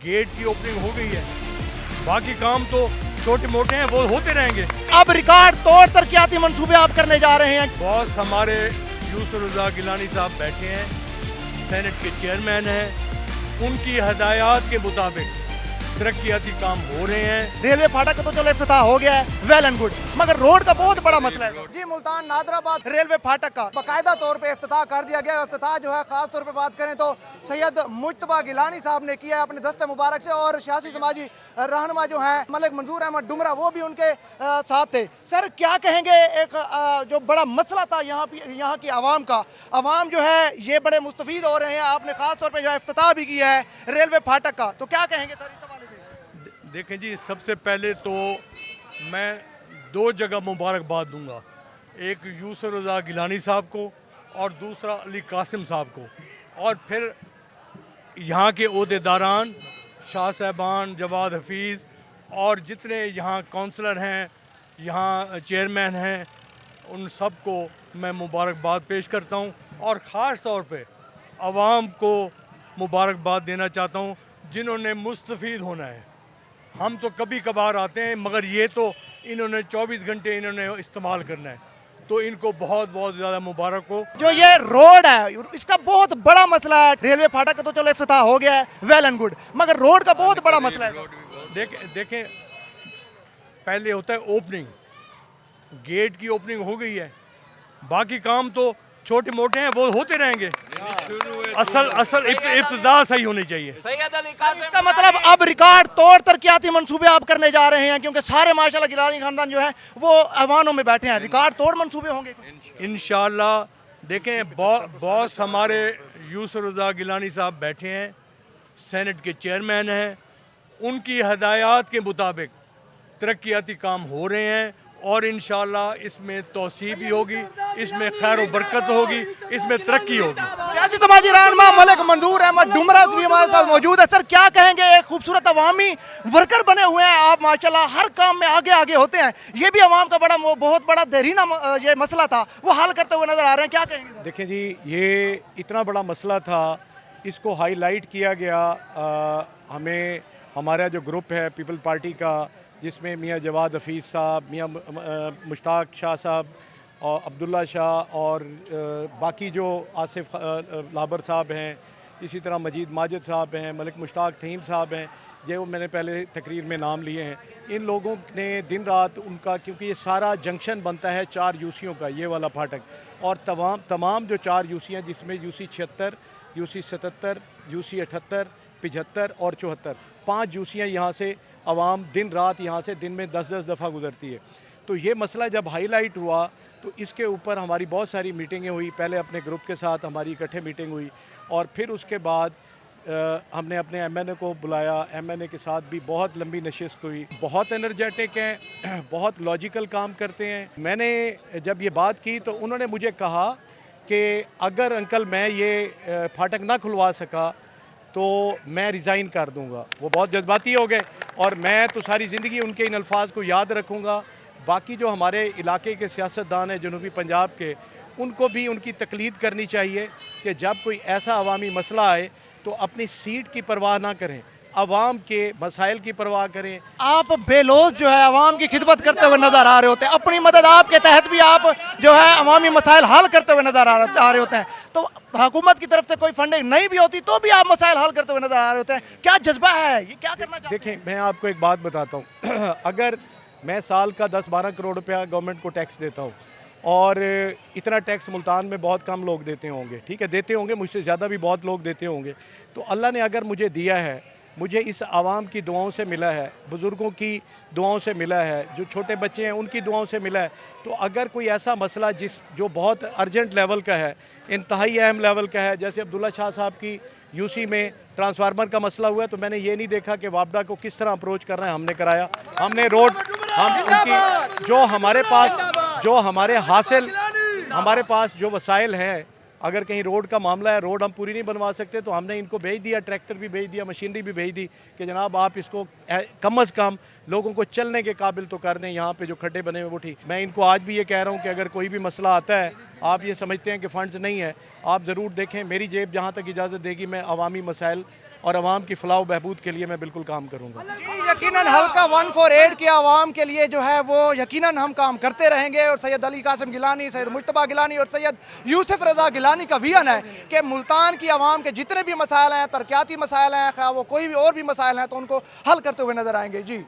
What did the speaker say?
Gate की opening हो गई है, बाकी काम तो छोटे मोटे हैं, वो होते रहेंगे। अब रिकॉर्ड तोड़ तरक्याती मंसूबे आप करने जा रहे हैं। बॉस हमारे यूसुफ रज़ा गिलानी साहब बैठे हैं, सेनेट के चेयरमैन हैं, उनकी हदायत के मुताबिक तरक्याती काम हो रहे हैं। रेलवे फाटक का तो चलो इफ्तिताह हो गया है, वेल एंड गुड, मगर रोड का बहुत बड़ा मसला है जी। मुल्तान नादराबाद रेलवे फाटक का बाकायदा तौर पे इफ्तिताह कर दिया गया है। इफ्तिताह जो है खास तौर पे बात करें तो सैयद मुज्तबा गिलानी साहब ने किया है अपने दस्ते मुबारक से, और सियासी समाजी रहनुमा जो है मलिक मंजूर अहमद डुमरा वो भी उनके साथ थे। सर क्या कहेंगे, एक जो बड़ा मसला था यहाँ की आवाम का, आवाम जो है ये बड़े मुस्तफीद हो रहे हैं, आपने खास तौर पर जो है इफ्तिताह भी किया है रेलवे फाटक का, तो क्या कहेंगे सर इस हवाले से? देखें जी, सबसे पहले तो मैं दो जगह मुबारकबाद दूंगा, एक यूसुफ रज़ा गिलानी साहब को और दूसरा अली कासिम साहब को, और फिर यहाँ के ओहदेदारान शाह साहबान, जवाद हफीज़ और जितने यहाँ काउंसलर हैं, यहाँ चेयरमैन हैं, उन सब को मैं मुबारकबाद पेश करता हूँ। और ख़ास तौर पे आवाम को मुबारकबाद देना चाहता हूँ जिन्होंने मुस्तफ़ीद होना है। हम तो कभी कभार आते हैं, मगर ये तो इन्होंने 24 घंटे इन्होंने इस्तेमाल करना है, तो इनको बहुत बहुत ज़्यादा मुबारक हो। जो ये रोड है इसका बहुत बड़ा मसला है। रेलवे फाटक का तो चलो इफ्तिताह हो गया है, वेल एंड गुड, मगर रोड का बहुत बड़ा मसला है। देखें, पहले होता है ओपनिंग, गेट की ओपनिंग हो गई है, बाकी काम तो छोटे मोटे हैं, वो होते रहेंगे। असल इब्तिदा सही होनी चाहिए। इसका मतलब अब रिकॉर्ड तोड़ तरक्याती मंसूबे आप करने जा रहे हैं, क्योंकि सारे माशाल्लाह गिलानी खानदान जो है वो ऐवानों में बैठे हैं, रिकॉर्ड तोड़ मंसूबे होंगे इंशाल्लाह। देखें, बॉस हमारे यूसुफ रज़ा गिलानी साहब बैठे हैं, सेनेट के चेयरमैन हैं, उनकी हदायत के मुताबिक तरक्याती काम हो रहे हैं, और इंशाल्लाह इसमें तौसीह भी होगी, इसमें खैर व बरकत होगी, इसमें तरक्की होगी। सियासी समाजी रहनुमा मलिक मंजूर अहमद डुमरा भी हमारे साथ मौजूद है। सर क्या कहेंगे, एक खूबसूरत अवामी वर्कर बने हुए हैं आप माशाल्लाह, हर काम में आगे आगे होते हैं, ये भी अवाम का बहुत बड़ा देरीना ये मसला था, वो हल करते हुए नजर आ रहे हैं, क्या कहेंगे? देखें जी, ये इतना बड़ा मसला था, इसको हाईलाइट किया गया। हमें हमारा जो ग्रुप है पीपल पार्टी का, जिसमें मियाँ जवाद हफीज़ साहब, मियाँ मुश्ताक शाह साहब और अब्दुल्ला शाह और बाकी जो आसिफ लाबर साहब हैं, इसी तरह मजीद माजिद साहब हैं, मलिक मुश्ताक तहीम साहब हैं, जो मैंने पहले तकरीर में नाम लिए हैं, इन लोगों ने दिन रात उनका, क्योंकि ये सारा जंक्शन बनता है 4 यूसियों का, ये वाला फाटक, और तमाम जो 4 यूसियाँ, जिसमें यूसी 76, यूसी 77, यूसी 78, 75 और 74, 5 यूसियाँ यहाँ से आवाम दिन रात यहाँ से दिन में 10-10 दफ़ा गुजरती है। तो ये मसला जब हाईलाइट हुआ तो इसके ऊपर हमारी बहुत सारी मीटिंगें हुई। पहले अपने ग्रुप के साथ हमारी इकट्ठे मीटिंग हुई, और फिर उसके बाद हमने अपने MNA को बुलाया, MNA के साथ भी बहुत लंबी नशिस्त हुई। बहुत एनर्जेटिक हैं, बहुत लॉजिकल काम करते हैं। मैंने जब ये बात की तो उन्होंने मुझे कहा कि अगर अंकल मैं ये फाटक ना खुलवा सका तो मैं रिज़ाइन कर दूंगा। वो बहुत जज्बाती हो गए, और मैं तो सारी ज़िंदगी उनके इन अल्फाज को याद रखूंगा। बाकी जो हमारे इलाके के सियासतदान हैं जनूबी पंजाब के, उनको भी उनकी तकलीद करनी चाहिए कि जब कोई ऐसा अवामी मसला आए तो अपनी सीट की परवाह ना करें, अवाम के मसाइल की परवाह करें। आप बेलोज जो है अवाम की खिदमत करते हुए नजर आ रहे होते हैं, अपनी मदद आपके तहत भी आप जो है अवामी मसाइल हल करते हुए नजर आ रहे होते हैं। तो हुकूमत की तरफ से कोई फंडिंग नहीं भी होती तो भी आप मसाइल हल करते हुए नजर आ रहे होते हैं, क्या जज्बा है, ये क्या करना चाहते हैं? देखें, मैं आपको एक बात बताता हूँ अगर मैं साल का 10-12 करोड़ रुपया गवर्नमेंट को टैक्स देता हूँ, और इतना टैक्स मुल्तान में बहुत कम लोग देते होंगे, ठीक है, देते होंगे, मुझसे ज़्यादा भी बहुत लोग देते होंगे, तो अल्लाह ने अगर मुझे दिया है, मुझे इस आवाम की दुआओं से मिला है, बुज़ुर्गों की दुआओं से मिला है, जो छोटे बच्चे हैं उनकी दुआओं से मिला है, तो अगर कोई ऐसा मसला जो बहुत अर्जेंट लेवल का है, इंतहाई अहम लेवल का है, जैसे अब्दुल्ला शाह साहब की यूसी में ट्रांसफार्मर का मसला हुआ, तो मैंने ये नहीं देखा कि वापडा को किस तरह अप्रोच करना है, हमने कराया, हमने रोड, हम उनकी जो हमारे पास जो वसाइल हैं, अगर कहीं रोड का मामला है, रोड हम पूरी नहीं बनवा सकते, तो हमने इनको भेज दिया, ट्रैक्टर भी भेज दिया, मशीनरी भी भेज दी कि जनाब आप इसको कम अज़ कम लोगों को चलने के काबिल तो कर दें, यहाँ पे जो खड्डे बने हुए वो ठीक। मैं इनको आज भी ये कह रहा हूँ कि अगर कोई भी मसला आता है, आप ये समझते हैं कि फ़ंड्स नहीं है, आप ज़रूर देखें, मेरी जेब जहाँ तक इजाज़त देगी मैं अवामी मसाइल और आवाम की फलाह व बहबूद के लिए मैं बिल्कुल काम करूँगा। जी, यकीनन हल्का 148 के आवाम के लिए जो है वो यकीनन हम काम करते रहेंगे। और सैयद अली कासिम गिलानी, सैयद मुज्तबा गिलानी और सैयद यूसुफ रज़ा गिलानी का विजन है कि मुल्तान की आवाम के जितने भी मसाइल हैं, तरक्याती मसाइल हैं, खैर वो कोई भी और भी मसाइल हैं, तो उनको हल करते हुए नजर आएंगे। जी।